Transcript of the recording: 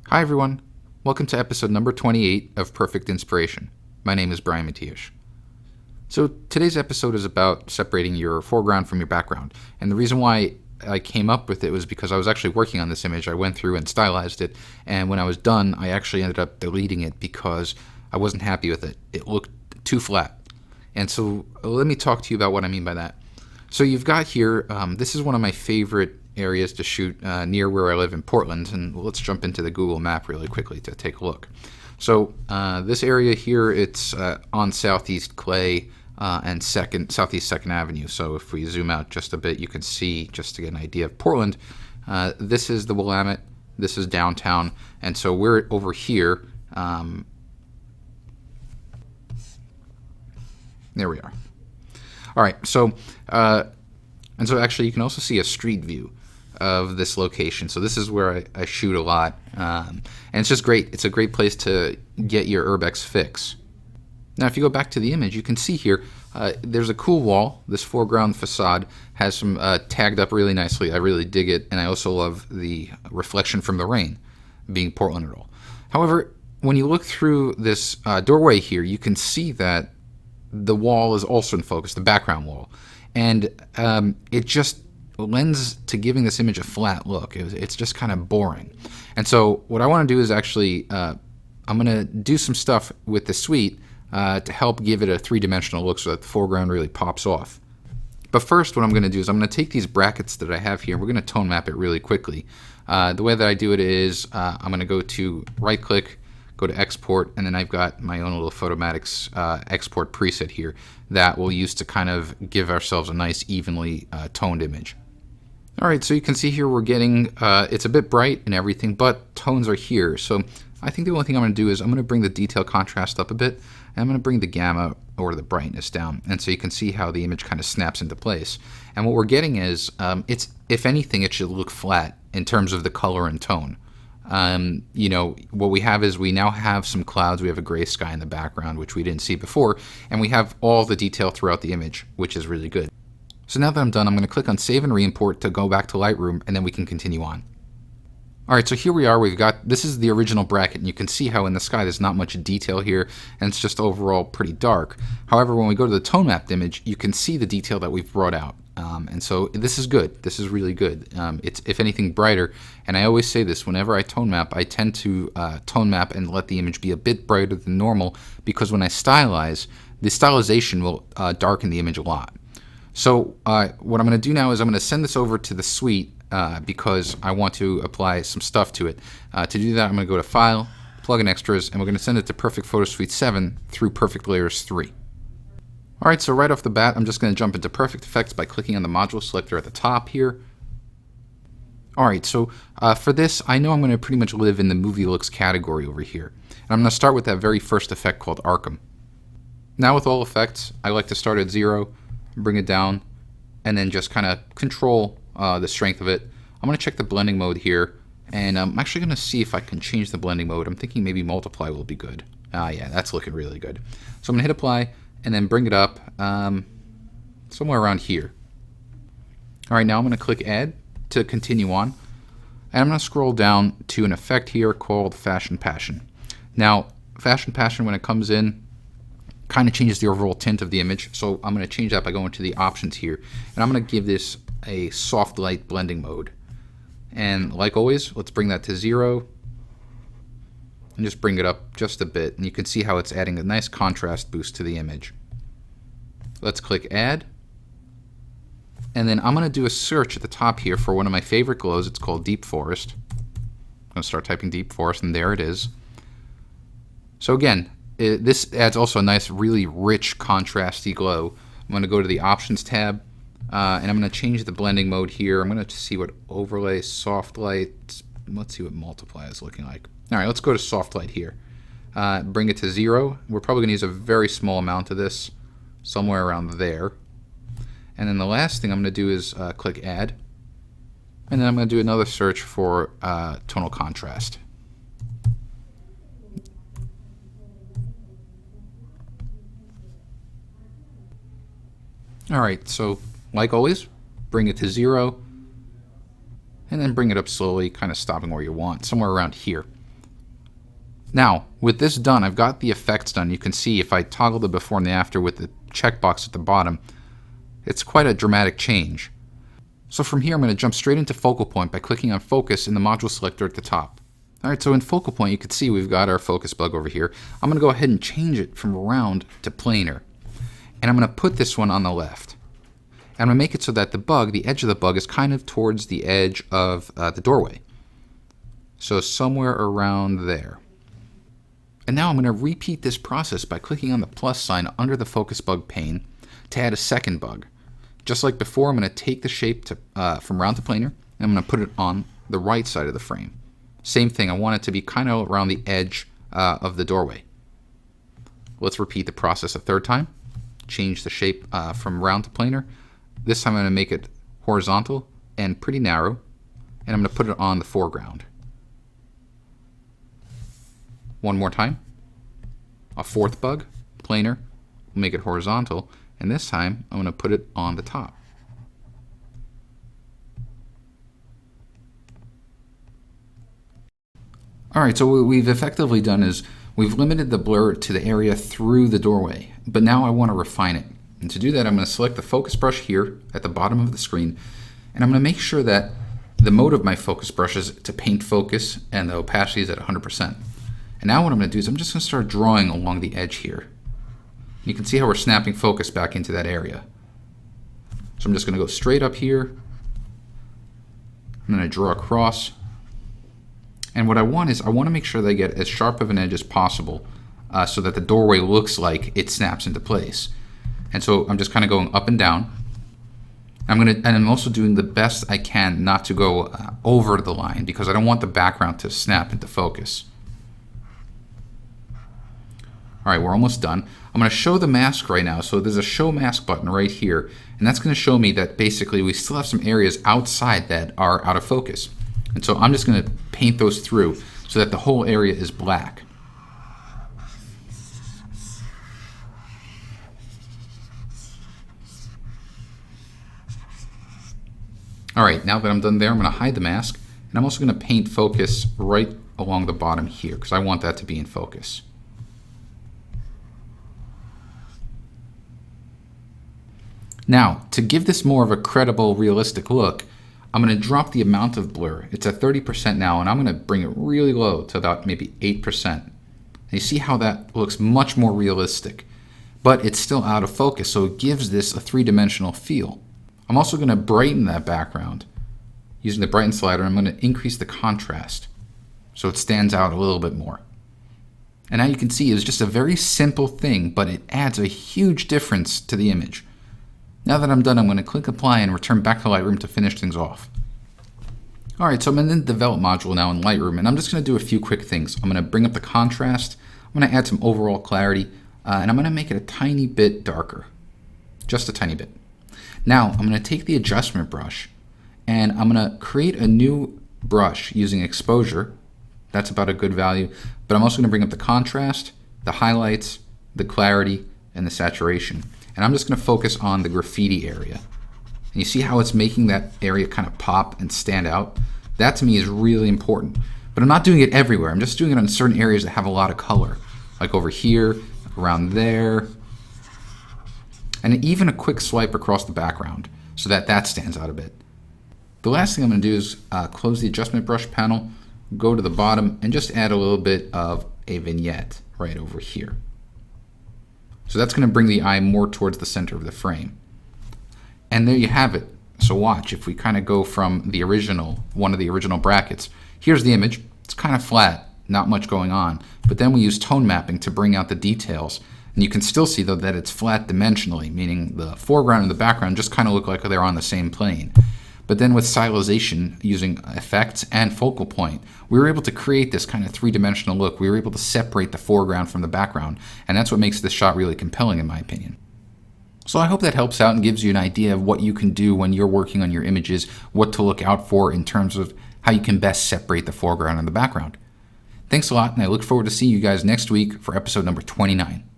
Hi everyone, welcome to episode number 28 of Perfect Inspiration. My name is Brian Matias. So today's episode is about separating your foreground from your background. And the reason why I came up with it was because I was actually working on this image. I went through and stylized it, and when I was done, I actually ended up deleting it because I wasn't happy with it. It looked too flat. And so let me talk to you about what I mean by that. So you've got here, this is one of my favorite areas to shoot near where I live in Portland, and let's jump into the Google map really quickly to take a look. So this area here, it's on Southeast Clay and Southeast 2nd Avenue. So if we zoom out just a bit, you can see, just to get an idea of Portland, this is the Willamette, this is downtown, and so we're over here. There we are. All right, so and so actually you can also see a street view of this location. So this is where I shoot a lot, and it's just great. It's a great place to get your urbex fix. Now if you go back to the image, you can see here there's a cool wall. This foreground facade has some tagged up really nicely. I really dig it, and I also love the reflection from the rain being Portland and all. However, when you look through this doorway here, you can see that the wall is also in focus, the background wall, and it just lends to giving this image a flat look. It's just kind of boring. And so what I want to do is actually I'm going to do some stuff with the suite to help give it a three-dimensional look so that the foreground really pops off. But first what I'm going to do is I'm going to take these brackets that I have here, we're going to tone map it really quickly. The way that I do it is I'm going to go to right click, go to export, and then I've got my own little Photomatics export preset here that we'll use to kind of give ourselves a nice evenly toned image. All right, so you can see here we're getting, it's a bit bright and everything, but tones are here. So I think the only thing I'm going to do is I'm going to bring the detail contrast up a bit, and I'm going to bring the gamma or the brightness down. And so you can see how the image kind of snaps into place. And what we're getting is, if anything, it should look flat in terms of the color and tone. You know, what we have is we now have some clouds. We have a gray sky in the background, which we didn't see before, and we have all the detail throughout the image, which is really good. So now that I'm done, I'm going to click on Save and Re-import to go back to Lightroom, and then we can continue on. Alright, so here we are. This is the original bracket, and you can see how in the sky there's not much detail here, and it's just overall pretty dark. However, when we go to the tone mapped image, you can see the detail that we've brought out. And so this is good. This is really good. It's, if anything, brighter. And I always say this, whenever I tone map, I tend to tone map and let the image be a bit brighter than normal, because when I stylize, the stylization will darken the image a lot. So what I'm going to do now is I'm going to send this over to the suite because I want to apply some stuff to it. To do that, I'm going to go to File, Plugin Extras, and we're going to send it to Perfect Photo Suite 7 through Perfect Layers 3. Alright, so right off the bat, I'm just going to jump into Perfect Effects by clicking on the module selector at the top here. Alright, so for this, I know I'm going to pretty much live in the movie looks category over here. And I'm going to start with that very first effect called Arkham. Now with all effects, I like to start at 0, bring it down, and then just kind of control the strength of it. I'm going to check the blending mode here, and I'm actually going to see if I can change the blending mode. I'm thinking maybe multiply will be good. Yeah, that's looking really good. So I'm going to hit apply, and then bring it up somewhere around here. Alright, now I'm going to click Add to continue on, and I'm going to scroll down to an effect here called Fashion Passion. Now, Fashion Passion, when it comes in, kind of changes the overall tint of the image, so I'm going to change that by going to the options here, and I'm going to give this a soft light blending mode. And like always, let's bring that to 0 and just bring it up just a bit, and you can see how it's adding a nice contrast boost to the image. Let's click Add, and then I'm going to do a search at the top here for one of my favorite glows. It's called Deep Forest. I'm going to start typing Deep Forest, and there it is. So again, this adds also a nice, really rich, contrasty glow. I'm going to go to the Options tab, and I'm going to change the blending mode here. I'm going to see what Overlay, Soft Light, let's see what Multiply is looking like. Alright, let's go to Soft Light here. Bring it to 0. We're probably going to use a very small amount of this, somewhere around there. And then the last thing I'm going to do is click Add, and then I'm going to do another search for tonal contrast. Alright, so like always, bring it to 0, and then bring it up slowly, kind of stopping where you want, somewhere around here. Now, with this done, I've got the effects done. You can see if I toggle the before and the after with the checkbox at the bottom, it's quite a dramatic change. So from here, I'm going to jump straight into FocalPoint by clicking on Focus in the module selector at the top. Alright, so in FocalPoint, you can see we've got our focus bug over here. I'm going to go ahead and change it from round to planar. And I'm going to put this one on the left. And I'm going to make it so that the bug, the edge of the bug, is kind of towards the edge of the doorway. So somewhere around there. And now I'm going to repeat this process by clicking on the plus sign under the focus bug pane to add a second bug. Just like before, I'm going to take the shape from round to planar, and I'm going to put it on the right side of the frame. Same thing, I want it to be kind of around the edge of the doorway. Let's repeat the process a third time. Change the shape from round to planar. This time I'm going to make it horizontal and pretty narrow, and I'm going to put it on the foreground. One more time. A fourth bug, planar, we'll make it horizontal, and this time I'm going to put it on the top. Alright, so what we've effectively done is we've limited the blur to the area through the doorway, but now I want to refine it. And to do that, I'm going to select the focus brush here at the bottom of the screen, and I'm going to make sure that the mode of my focus brush is to paint focus and the opacity is at 100%. And now what I'm going to do is I'm just going to start drawing along the edge here. You can see how we're snapping focus back into that area. So I'm just going to go straight up here. I'm going to draw across. And what I want is I want to make sure that I get as sharp of an edge as possible so that the doorway looks like it snaps into place. And so I'm just kind of going up and down. And I'm also doing the best I can not to go over the line because I don't want the background to snap into focus. All right, we're almost done. I'm going to show the mask right now. So there's a show mask button right here, and that's going to show me that basically we still have some areas outside that are out of focus. And so I'm just going to paint those through so that the whole area is black. All right, now that I'm done there, I'm going to hide the mask, and I'm also going to paint focus right along the bottom here because I want that to be in focus. Now, to give this more of a credible, realistic look, I'm going to drop the amount of blur. It's at 30% now, and I'm going to bring it really low to about maybe 8%. And you see how that looks much more realistic, but it's still out of focus, so it gives this a three-dimensional feel. I'm also going to brighten that background. Using the brighten slider, I'm going to increase the contrast so it stands out a little bit more. And now you can see it's just a very simple thing, but it adds a huge difference to the image. Now that I'm done, I'm going to click Apply and return back to Lightroom to finish things off. Alright, so I'm in the Develop module now in Lightroom, and I'm just going to do a few quick things. I'm going to bring up the contrast, I'm going to add some overall clarity, and I'm going to make it a tiny bit darker. Just a tiny bit. Now, I'm going to take the adjustment brush, and I'm going to create a new brush using exposure. That's about a good value, but I'm also going to bring up the contrast, the highlights, the clarity, and the saturation. And I'm just going to focus on the graffiti area. And you see how it's making that area kind of pop and stand out? That to me is really important. But I'm not doing it everywhere. I'm just doing it on certain areas that have a lot of color. Like over here, around there. And even a quick swipe across the background so that that stands out a bit. The last thing I'm going to do is close the adjustment brush panel, go to the bottom, and just add a little bit of a vignette right over here. So that's going to bring the eye more towards the center of the frame. And there you have it. So watch, if we kind of go from the original, one of the original brackets, here's the image. It's kind of flat, not much going on. But then we use tone mapping to bring out the details. And you can still see though that it's flat dimensionally, meaning the foreground and the background just kind of look like they're on the same plane. But then with stylization, using effects and FocalPoint, we were able to create this kind of three-dimensional look. We were able to separate the foreground from the background, and that's what makes this shot really compelling in my opinion. So I hope that helps out and gives you an idea of what you can do when you're working on your images, what to look out for in terms of how you can best separate the foreground and the background. Thanks a lot, and I look forward to seeing you guys next week for episode number 29.